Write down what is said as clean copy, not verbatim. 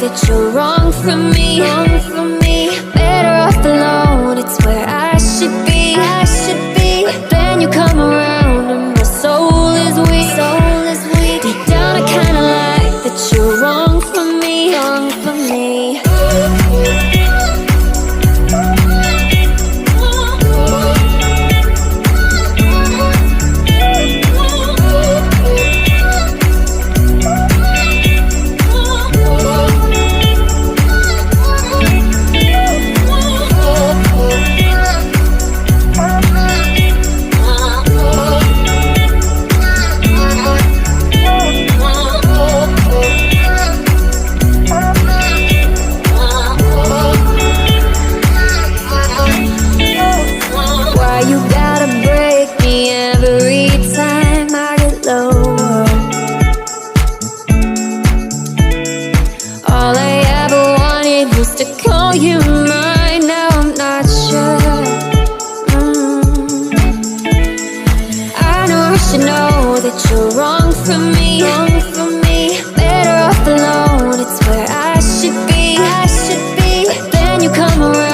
that you're wrong for me, wrong for me. Better off alone, it's where I should be, I should be. But then you come around and my soul is weak, soul is weak. Deep down I kinda like that you're wrong for me, wrong for me. You gotta break me every time I get low. All I ever wanted was to call you mine. Now I'm not sure. I know I should know that you're wrong for me, wrong for me. Better off alone, it's where I should be, I should be. But then you come around